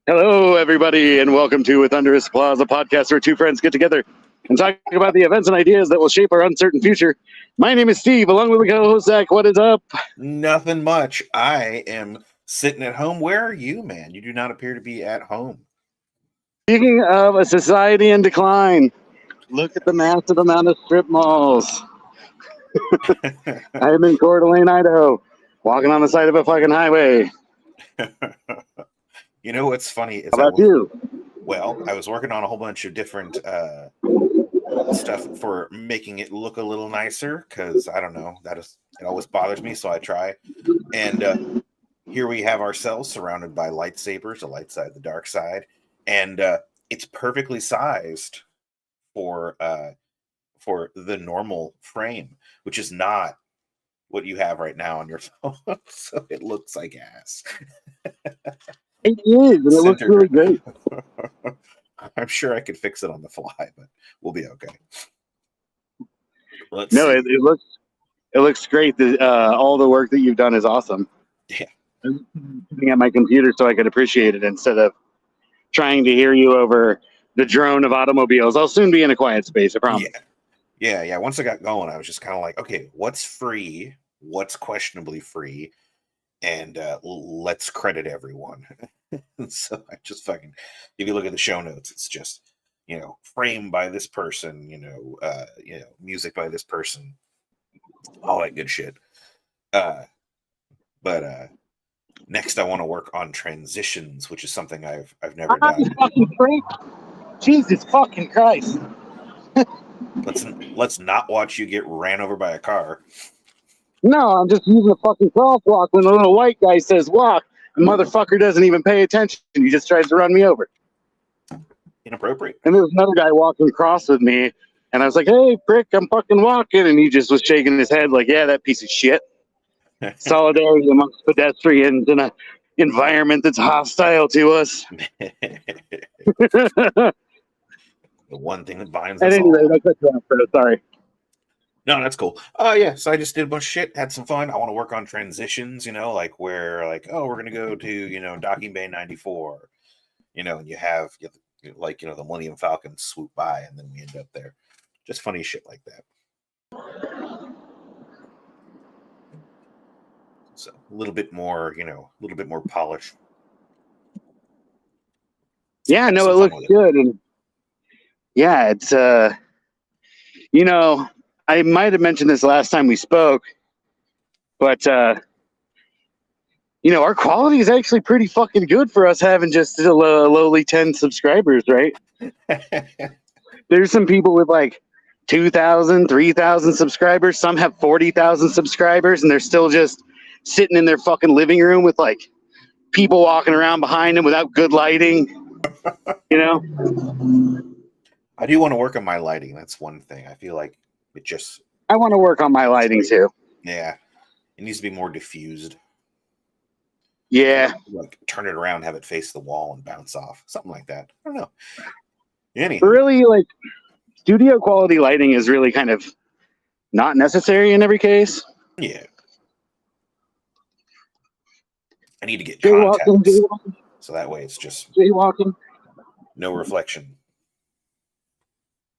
Hello, everybody, and welcome to With Thunderous Applause, a podcast where two friends get together and talk about the events and ideas that will shape our uncertain future. My name is Steve, along with my co-host Zach. What is up? Nothing much. I am sitting at home. Where are you, man? You do not appear to be at home. Speaking of a society in decline, look at the massive amount of strip malls. I am in Coeur d'Alene, Idaho, walking on the side of a fucking highway. You know what's funny is How about you? Well, I was working on a whole bunch of different stuff for making it look a little nicer because I don't know, it always bothers me, so I try. And here we have ourselves surrounded by lightsabers, the light side, the dark side, and it's perfectly sized for the normal frame, which is not what you have right now on your phone. So it looks like ass. It is, and it looks really great. I'm sure I could fix it on the fly, but we'll be okay. It looks great. All the work that you've done is awesome. Yeah. I'm sitting at my computer so I could appreciate it instead of trying to hear you over the drone of automobiles. I'll soon be in a quiet space, I promise. Yeah. Once I got going, I was just kind of like, okay, what's free? What's questionably free? And let's credit everyone. So I just fucking, if you look at the show notes, it's just, frame by this person, music by this person, all that good shit. But next I want to work on transitions, which is something I've never done. Fucking freak. Jesus fucking Christ. Let's not watch you get ran over by a car. No, I'm just using a fucking crosswalk when the little white guy says walk. The motherfucker doesn't even pay attention. He just tries to run me over. Inappropriate. And there was another guy walking across with me, and I was like, hey, prick, I'm fucking walking. And he just was shaking his head like, yeah, that piece of shit. Solidarity amongst pedestrians in an environment that's hostile to us. The one thing that binds us anyway, all. I cut you off, bro. Sorry. No, that's cool. Yeah, so I just did a bunch of shit, had some fun. I want to work on transitions, we're going to go to, Docking Bay 94, and you have the Millennium Falcon swoop by, and then we end up there. Just funny shit like that. So a little bit more, polished. Yeah, no, it looks good. And yeah, it's, I might have mentioned this last time we spoke, but, our quality is actually pretty fucking good for us having just a lowly 10 subscribers, right? There's some people with like 2,000, 3,000 subscribers. Some have 40,000 subscribers, and they're still just sitting in their fucking living room with like people walking around behind them without good lighting, I do want to work on my lighting. That's one thing. I feel like I want to work on my lighting too. Yeah. It needs to be more diffused. Yeah. Like turn it around, have it face the wall and bounce off. Something like that. I don't know. Anyhow. Really, like, studio quality lighting is really kind of not necessary in every case. Yeah. I need to get contacts. So that way it's just jaywalking. No reflection.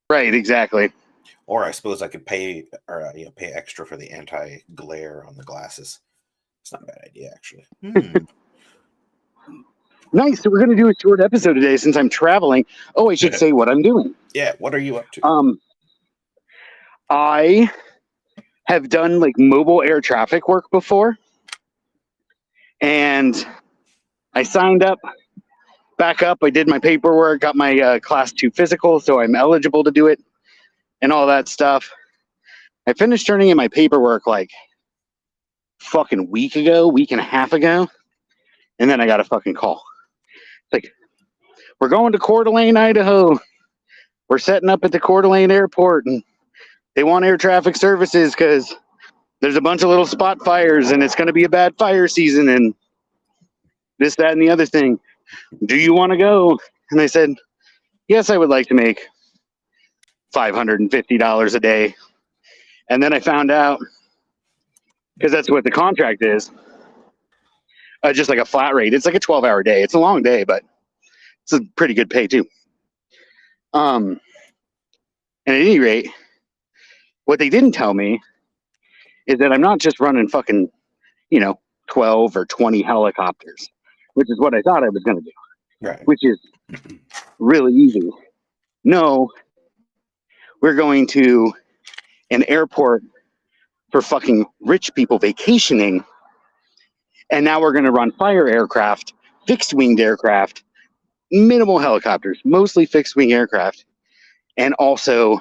Right, exactly. Or I suppose I could pay extra for the anti-glare on the glasses. It's not a bad idea, actually. Nice. So we're going to do a short episode today since I'm traveling. Oh, I should say what I'm doing. Yeah, what are you up to? I have done like mobile air traffic work before. And I signed up, back up. I did my paperwork, got my class 2 physical, so I'm eligible to do it and all that stuff. I finished turning in my paperwork like fucking week and a half ago. And then I got a fucking call. Like, we're going to Coeur d'Alene, Idaho. We're setting up at the Coeur d'Alene airport, and they want air traffic services because there's a bunch of little spot fires, and it's going to be a bad fire season, and this, that, and the other thing. Do you want to go? And I said, yes, I would like to make $550 a day. And then I found out, because that's what the contract is, just like a flat rate. It's like a 12-hour day. It's a long day, but It's a pretty good pay too. And at any rate, what they didn't tell me is that I'm not just running fucking, 12 or 20 helicopters, which is what I thought I was going to do, Right. which is really easy. No, we're going to an airport for fucking rich people vacationing. And now we're going to run fire aircraft, fixed winged aircraft, minimal helicopters, mostly fixed wing aircraft, and also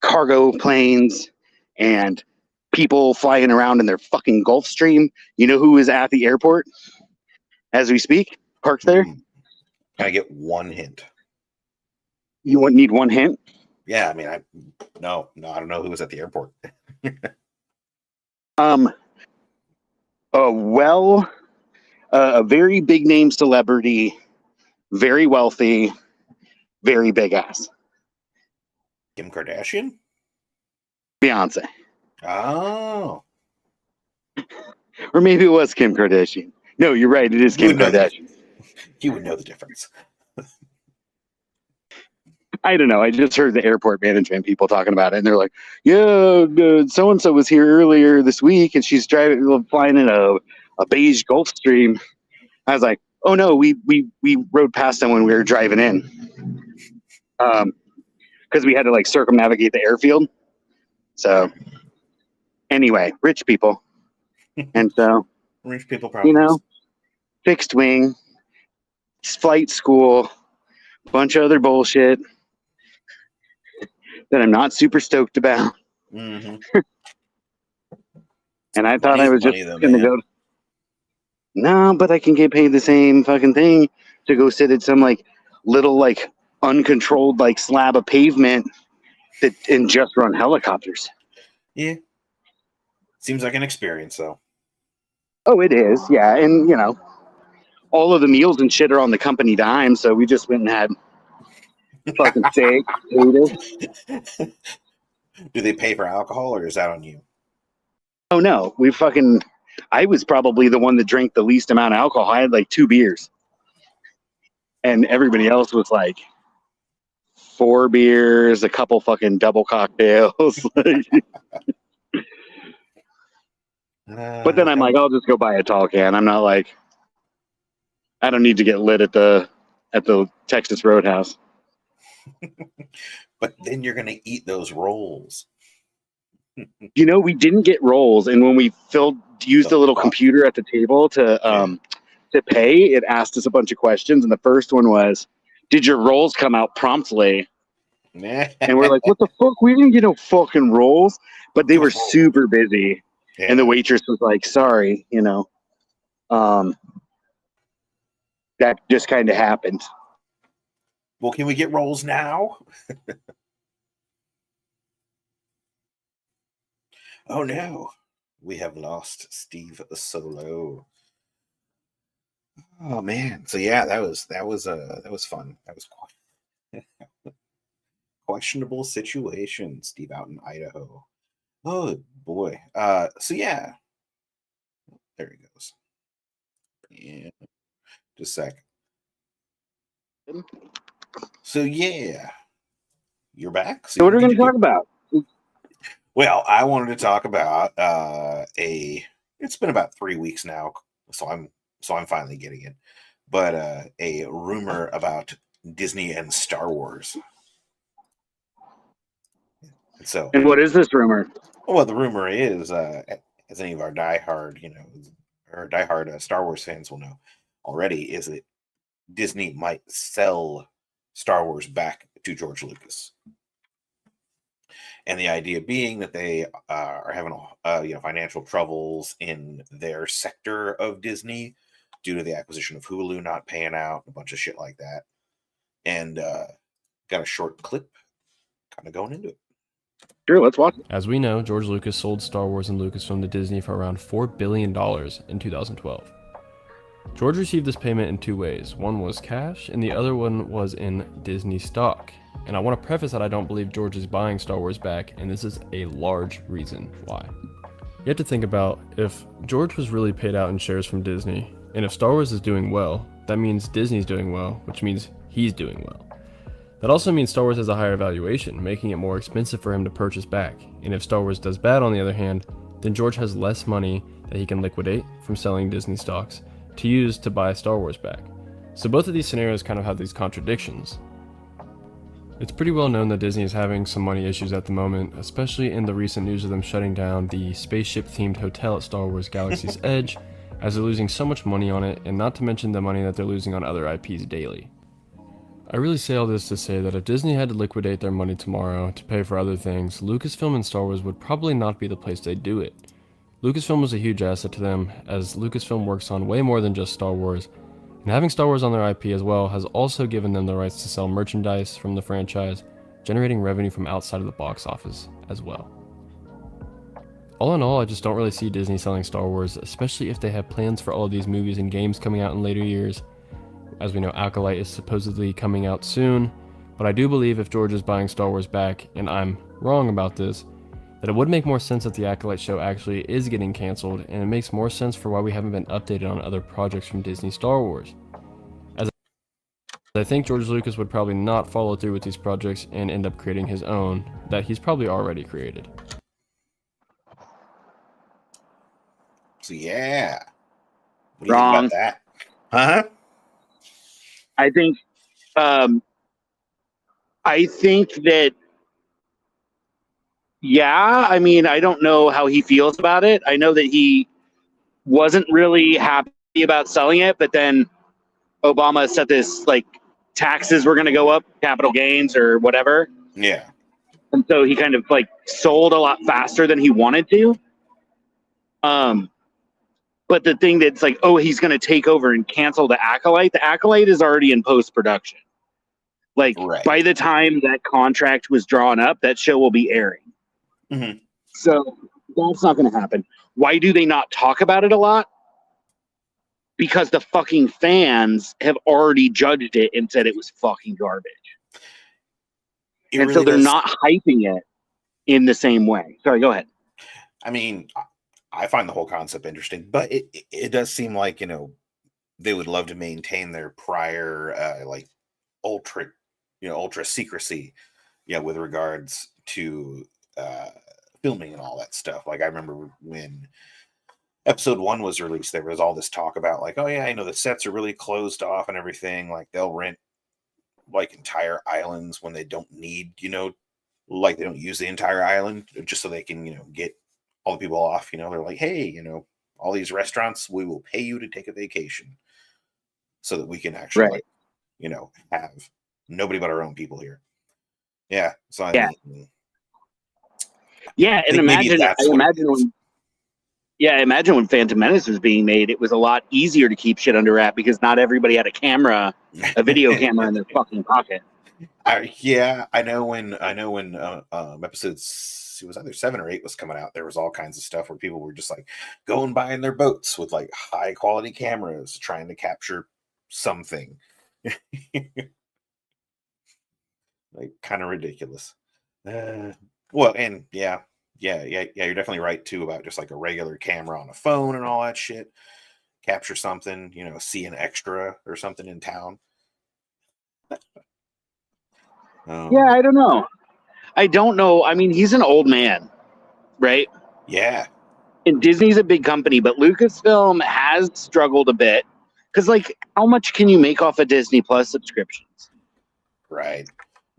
cargo planes and people flying around in their fucking Gulfstream. You know who is at the airport as we speak, parked there? Can I get one hint? You wouldn't need one hint? Yeah, I mean, I don't know who was at the airport. A very big name celebrity, very wealthy, very big ass. Kim Kardashian? Beyonce. Oh. Or maybe it was Kim Kardashian. No, you're right. It is Kim Kardashian. You would know the difference. I don't know. I just heard the airport management people talking about it, and they're like, "Yeah, so and so was here earlier this week, and she's flying in a beige Gulfstream." I was like, "Oh no, we rode past them when we were driving in, because we had to like circumnavigate the airfield." So anyway, rich people, and so rich people probably fixed wing, flight school, bunch of other bullshit that I'm not super stoked about. Mm-hmm. And I thought I was just going to go. No, but I can get paid the same fucking thing to go sit at some like little like uncontrolled like slab of pavement and just run helicopters. Yeah. Seems like an experience though. Oh, it is. Yeah. And all of the meals and shit are on the company dime. So we just went and had fucking steak. Do they pay for alcohol or is that on you? Oh no, I was probably the one that drank the least amount of alcohol. I had like 2 beers. And everybody else was like 4 beers, a couple fucking double cocktails. But then I'm like, I'll just go buy a tall can. I'm not like, I don't need to get lit at the Texas Roadhouse. But then you're gonna eat those rolls. We didn't get rolls, and when we used the little computer at the table to pay, it asked us a bunch of questions, and the first one was, "Did your rolls come out promptly?" And we're like, "What the fuck? We didn't get no fucking rolls." But they were super busy, and the waitress was like, "Sorry, that just kind of happened." Well, can we get rolls now? Oh no, we have lost Steve Solo. Oh man, so yeah, that was fun. That was quite questionable situation. Steve out in Idaho. Oh boy. So yeah, there he goes. Yeah, just a sec. So yeah, you're back. So what are we going to talk about? Well, I wanted to talk about it's been about 3 weeks now, so I'm finally getting it. But a rumor about Disney and Star Wars. And what is this rumor? Well, the rumor is, as any of our diehard Star Wars fans will know already, is that Disney might sell Star Wars back to George Lucas. And the idea being that they are having financial troubles in their sector of Disney due to the acquisition of Hulu not paying out, a bunch of shit like that. And got a short clip kind of going into it. Sure, let's watch it. As we know, George Lucas sold Star Wars and Lucasfilm to Disney for around $4 billion in 2012. George received this payment in 2 ways. One was cash, and the other one was in Disney stock. And I want to preface that I don't believe George is buying Star Wars back, and this is a large reason why. You have to think about, if George was really paid out in shares from Disney, and if Star Wars is doing well, that means Disney's doing well, which means he's doing well. That also means Star Wars has a higher valuation, making it more expensive for him to purchase back. And if Star Wars does bad, on the other hand, then George has less money that he can liquidate from selling Disney stocks to use to buy Star Wars back. So both of these scenarios kind of have these contradictions. It's pretty well known that Disney is having some money issues at the moment, especially in the recent news of them shutting down the spaceship-themed hotel at Star Wars Galaxy's Edge, as they're losing so much money on it, and not to mention the money that they're losing on other IPs daily. I really say all this to say that if Disney had to liquidate their money tomorrow to pay for other things, Lucasfilm and Star Wars would probably not be the place they'd do it. Lucasfilm was a huge asset to them, as Lucasfilm works on way more than just Star Wars, and having Star Wars on their IP as well has also given them the rights to sell merchandise from the franchise, generating revenue from outside of the box office as well. All in all, I just don't really see Disney selling Star Wars, especially if they have plans for all of these movies and games coming out in later years. As we know, Acolyte is supposedly coming out soon, but I do believe if George is buying Star Wars back, and I'm wrong about this, that it would make more sense that the Acolyte show actually is getting cancelled, and it makes more sense for why we haven't been updated on other projects from Disney Star Wars. As I think George Lucas would probably not follow through with these projects and end up creating his own, that he's probably already created. So yeah. What do you Wrong. think about that? Huh? I think that, yeah, I mean, I don't know how he feels about it. I know that he wasn't really happy about selling it, but then Obama said this, like, taxes were going to go up, capital gains or whatever. Yeah. And so he kind of, like, sold a lot faster than he wanted to. But the thing that's like, oh, he's going to take over and cancel the Acolyte is already in post-production. Like, Right. By the time that contract was drawn up, that show will be airing. Mm-hmm. So that's not going to happen. Why do they not talk about it a lot? Because the fucking fans have already judged it and said it was fucking garbage. So they're not hyping it in the same way. Sorry, go ahead. I mean, I find the whole concept interesting, but it does seem like, they would love to maintain their prior like ultra secrecy, with regards to filming and all that stuff. Like I remember when episode 1 was released, there was all this talk about like, oh yeah, the sets are really closed off and everything. Like they'll rent like entire islands when they don't need, like they don't use the entire island just so they can, get all the people off. They're like, hey, all these restaurants, we will pay you to take a vacation so that we can actually, Right. have nobody but our own people here. Yeah. So I mean, yeah, and imagine when Phantom Menace was being made, it was a lot easier to keep shit under wrap because not everybody had a video camera in their fucking pocket. Yeah, I know when episodes, it was either 7 or 8 was coming out, there was all kinds of stuff where people were just like going by in their boats with like high quality cameras trying to capture something. Like kind of ridiculous. Well, and yeah, you're definitely right too about just like a regular camera on a phone and all that shit. Capture something, see an extra or something in town. Yeah, I don't know. I mean, he's an old man, right? Yeah. And Disney's a big company, but Lucasfilm has struggled a bit because, like, how much can you make off of Disney Plus subscriptions? Right.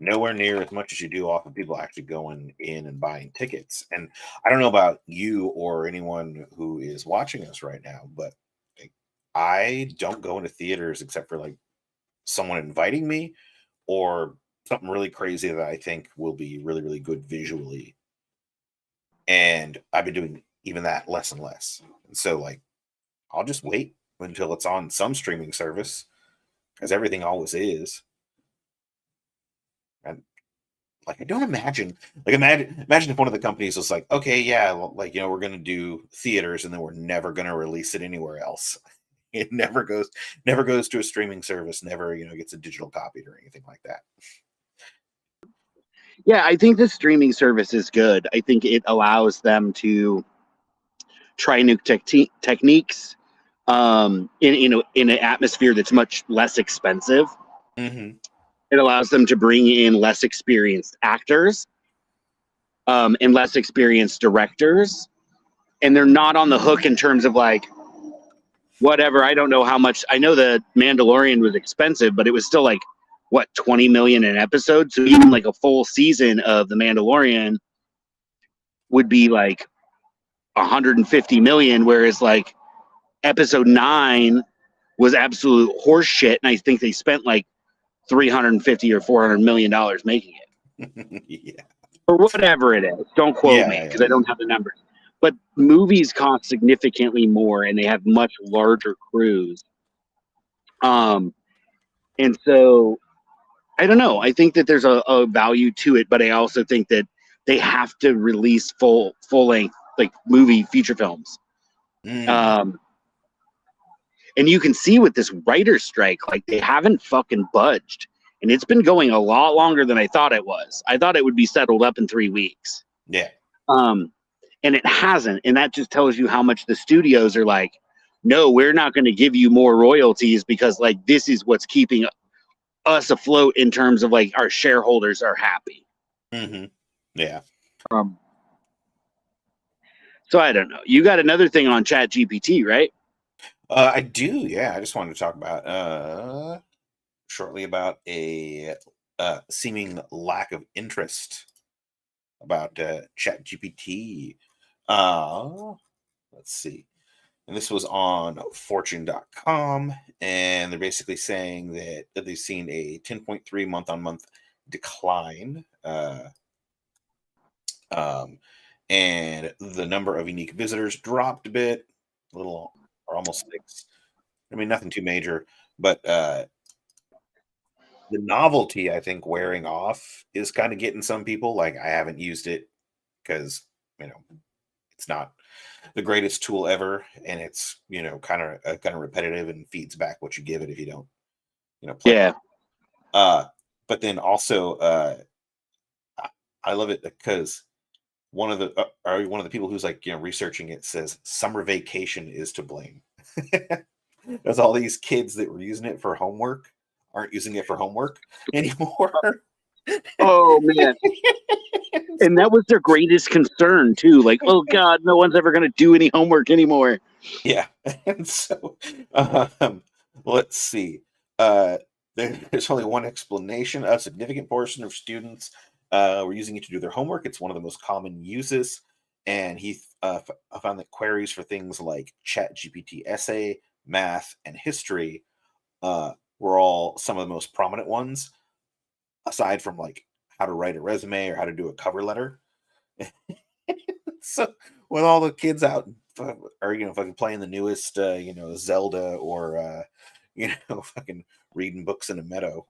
Nowhere near as much as you do off of people actually going in and buying tickets. And I don't know about you or anyone who is watching us right now, but I don't go into theaters except for like someone inviting me or something really crazy that I think will be really, really good visually. And I've been doing even that less and less. And so like, I'll just wait until it's on some streaming service, as everything always is. And like, I don't imagine, like, imagine if one of the companies was like, okay, yeah, like, we're going to do theaters and then we're never going to release it anywhere else. It never goes to a streaming service, never, gets a digital copy or anything like that. Yeah, I think the streaming service is good. I think it allows them to try new techniques. in an atmosphere that's much less expensive. Mm-hmm. It allows them to bring in less experienced actors, and less experienced directors, and they're not on the hook in terms of like whatever. I don't know how much. I know the Mandalorian was expensive, but it was still like what, 20 million an episode. So even like a full season of the Mandalorian would be like 150 million, whereas like episode 9 was absolute horse shit, and I think they spent like 350 or 400 million dollars making it. Yeah. Or whatever it is. Don't quote me because I don't have the numbers. But movies cost significantly more, and they have much larger crews. And so I don't know. I think that there's a value to it, but I also think that they have to release full length like movie feature films. Mm. And you can see with this writer's strike, like they haven't fucking budged. And it's been going a lot longer than I thought it was. I thought it would be settled up in 3 weeks. Yeah. And it hasn't. And that just tells you how much the studios are like, no, we're not going to give you more royalties because like this is what's keeping us afloat in terms of like our shareholders are happy. Mm-hmm. Yeah. So I don't know. You got another thing on ChatGPT, right? I do. Yeah. I just wanted to talk about shortly about a seeming lack of interest about ChatGPT. Let's see. And this was on fortune.com, and they're basically saying that they've seen a 10.3 month-on-month decline, and the number of unique visitors dropped a bit, a little, or almost 6. I mean, nothing too major, but the novelty, I think, wearing off is kind of getting some people. Like, I haven't used it because, it's not the greatest tool ever, and it's kind of repetitive and feeds back what you give it if you don't play. Yeah. But then also I love it because one of the people who's like researching it says summer vacation is to blame. Because all these kids that were using it for homework aren't using it for homework anymore. Oh man. And that was their greatest concern too. Like, oh God, no one's ever going to do any homework anymore. Yeah. And so let's see. There's only one explanation. A significant portion of students were using it to do their homework. It's one of the most common uses. And he found that queries for things like ChatGPT essay, math, and history were all some of the most prominent ones, aside from like how to write a resume or how to do a cover letter. So with all the kids out or fucking playing the newest Zelda or fucking reading books in a meadow,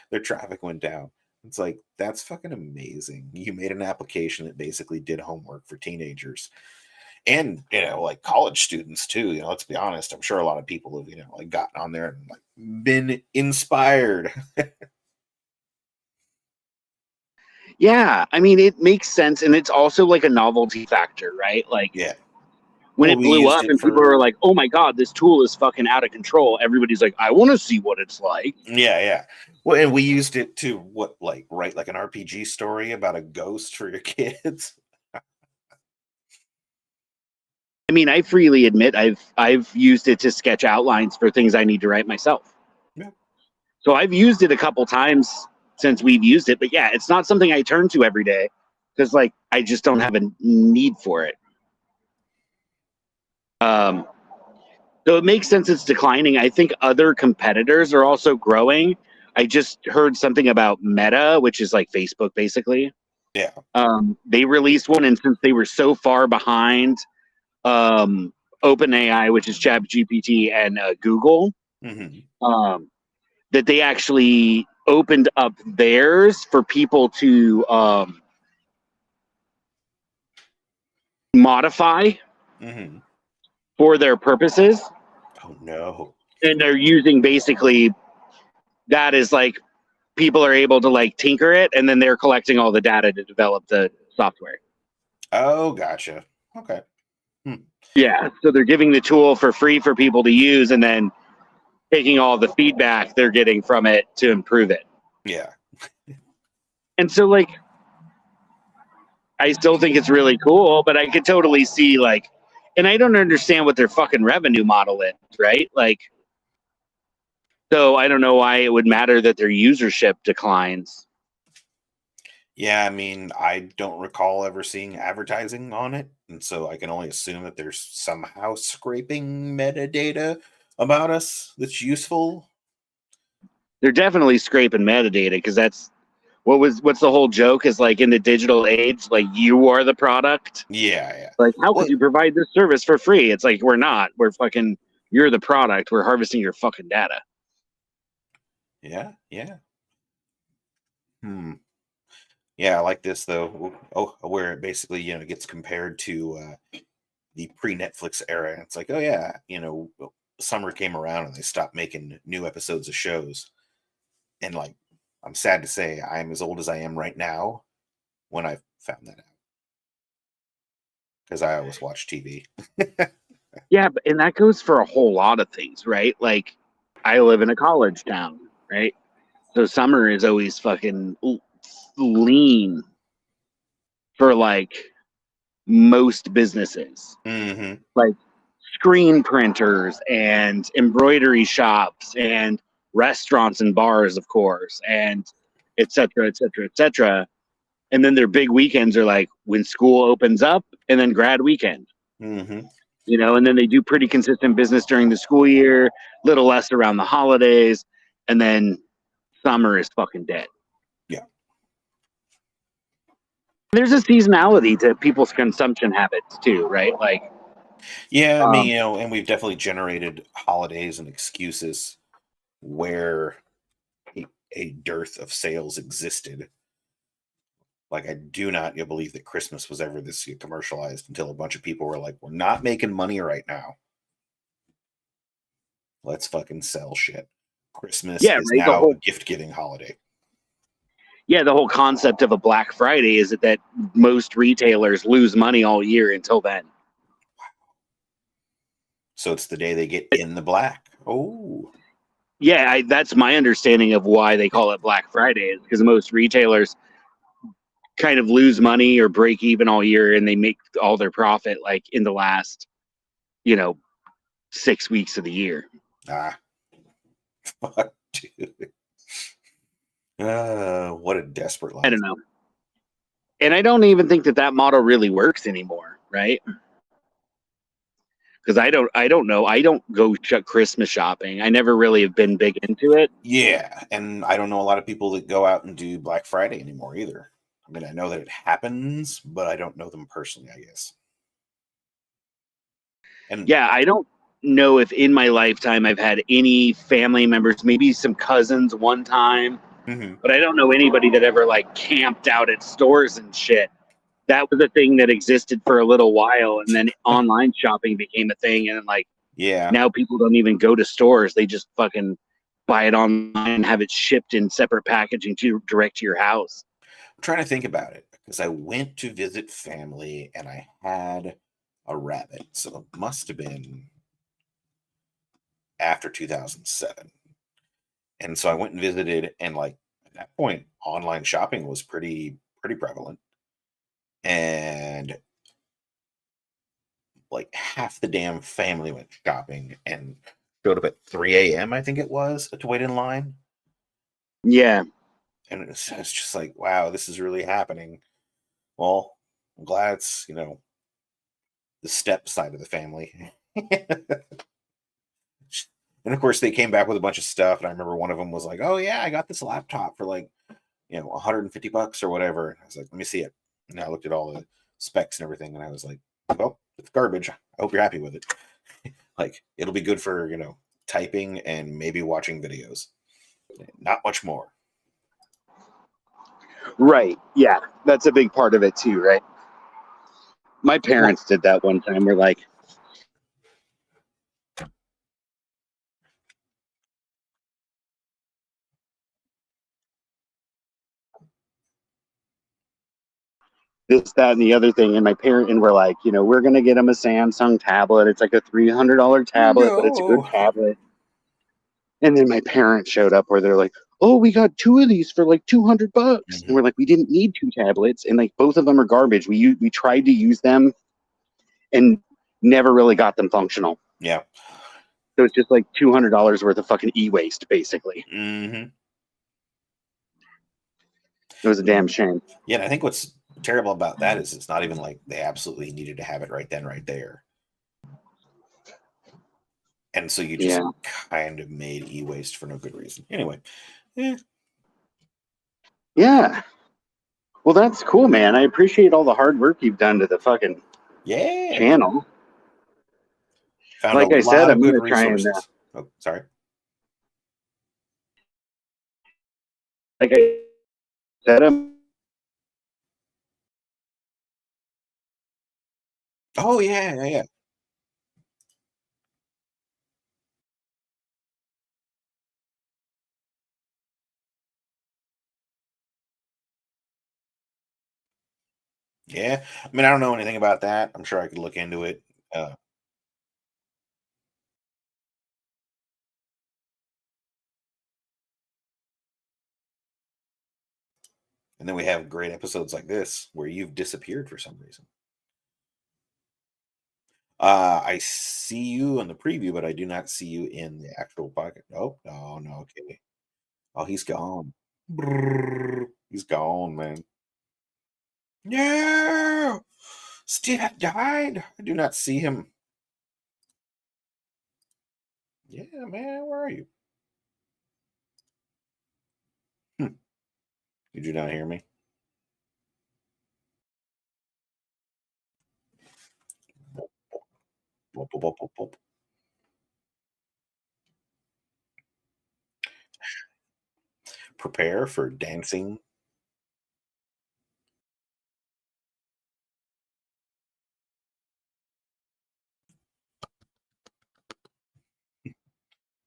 their traffic went down. It's like, that's fucking amazing. You made an application that basically did homework for teenagers and like college students too. Let's be honest, I'm sure a lot of people have like gotten on there and like been inspired. Yeah, I mean, it makes sense, and it's also like a novelty factor, right? Like, Yeah. when Well, it we blew used up it and people were like, "Oh my God, this tool is fucking out of control," everybody's like, "I want to see what it's like." Yeah. Well, and we used it to write like an RPG story about a ghost for your kids. I mean, I freely admit I've used it to sketch outlines for things I need to write myself. Yeah. So I've used it a couple times since we've used it, but yeah, it's not something I turn to every day because like I just don't have a need for it. So it makes sense it's declining. I think other competitors are also growing. I just heard something about Meta, which is like Facebook basically. Yeah. They released one, and since they were so far behind OpenAI, which is ChatGPT, and Google, Mm-hmm. that they actually opened up theirs for people to modify Mm-hmm. for their purposes. Oh no. And they're using basically that is like people are able to like tinker it, and then they're collecting all the data to develop the software. Oh, gotcha. Okay. Yeah, so they're giving the tool for free for people to use, and then taking all the feedback they're getting from it to improve it. Yeah. And so, like, I still think it's really cool, but I could totally see, like, and I don't understand what their fucking revenue model is, right? Like, so I don't know why it would matter that their usership declines. Yeah, I mean, I don't recall ever seeing advertising on it, and so I can only assume that there's somehow scraping metadata about us that's useful. They're definitely scraping metadata because that's what's the whole joke is like in the digital age, like you are the product. Yeah, yeah. Like, how could Well, you provide this service for free? It's like, we're not. We're fucking, you're the product. We're harvesting your fucking data. yeah, yeah. Hmm. Yeah, I like this though. Oh, where it basically, gets compared to the pre-Netflix era. It's like, oh yeah, summer came around and they stopped making new episodes of shows. And like, I'm sad to say, I'm as old as I am right now when I found that out because I always watch TV. Yeah, and that goes for a whole lot of things, right? Like, I live in a college town, right? So summer is always fucking lean for like most businesses, Hmm. like screen printers and embroidery shops and restaurants and bars, of course, and et cetera, et cetera, et cetera. And then their big weekends are like when school opens up and then grad weekend, Hmm. and then they do pretty consistent business during the school year, little less around the holidays, and then summer is fucking dead. Yeah. There's a seasonality to people's consumption habits too, right? Like, Yeah, I mean, and we've definitely generated holidays and excuses where a dearth of sales existed. Like, I do not believe that Christmas was ever this commercialized until a bunch of people were like, we're not making money right now. Let's fucking sell shit. Christmas yeah, is right. The now a whole gift giving holiday. yeah, the whole concept of a Black Friday is that most retailers lose money all year until then. So it's the day they get in the black. Oh, Yeah, that's my understanding of why they call it Black Friday, is because most retailers kind of lose money or break even all year, and they make all their profit like in the last, you know, 6 weeks of the year. ah, fuck, dude. What a desperate I life. don't know, and I don't even think that model really works anymore, right? Because I don't know. I don't go Christmas shopping. I never really have been big into it. Yeah, and I don't know a lot of people that go out and do Black Friday anymore either. I mean, I know that it happens, but I don't know them personally, I guess. And Yeah, I don't know if in my lifetime I've had any family members, maybe some cousins one time, mhm. but I don't know anybody that ever like camped out at stores and shit. That was a thing that existed for a little while, and then online shopping became a thing, and like Yeah, now people don't even go to stores; they just fucking buy it online and have it shipped in separate packaging to direct to your house. I'm trying to think about it because I went to visit family and I had a rabbit, so it must have been after 2007. And so I went and visited, and like at that point, online shopping was pretty prevalent, and like half the damn family went shopping and showed up at 3 a.m. I think it was to wait in line, Yeah, and it's just like, wow, this is really happening. Well, I'm glad it's the step side of the family. And of course, they came back with a bunch of stuff. And I remember one of them was like, "Oh yeah, I got this laptop for like, $150 or whatever." And I was like, "Let me see it." And I looked at all the specs and everything, and I was like, "Well, it's garbage. I hope you're happy with it. Like, it'll be good for typing and maybe watching videos. Not much more." right. Yeah, that's a big part of it too, right? My Well, parents did that one time. We're like, this, that, and the other thing. And my parent and we're like, we're gonna get him a Samsung tablet. It's like a $300 tablet, but it's a good No. tablet. And then my parents showed up where they're like, "Oh, we got two of these for like $200." Mhm. And we're like, "We didn't need two tablets, and like both of them are garbage. We tried to use them and never really got them functional. Yeah. So it's just like $200 worth of fucking e-waste, basically. Mm-hmm. It was a damn shame." Yeah, and I think what's terrible about that is it's not even like they absolutely needed to have it right then, right there. And so you just Yeah. kind of made e-waste for no good reason. Anyway, eh, Yeah. Well, that's cool, man. I appreciate all the hard work you've done to the fucking yeah, channel. found a Like I said, lot of I'm good gonna try and resources. Oh, sorry. like I said, Oh yeah, yeah, yeah. Yeah. I mean, I don't know anything about that. I'm sure I could look into it. Uh, and then we have great episodes like this where you've disappeared for some reason. I see you in the preview, but I do not see you in the actual pocket. Oh, no, no, okay. Oh, he's gone. Brrr. He's gone, man. No! Steve had died. I do not see him. Yeah, man, where are you? Hmm. Did you not hear me? Whoop, whoop, whoop, whoop, whoop. Prepare for dancing.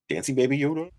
Dancing Baby Yoda.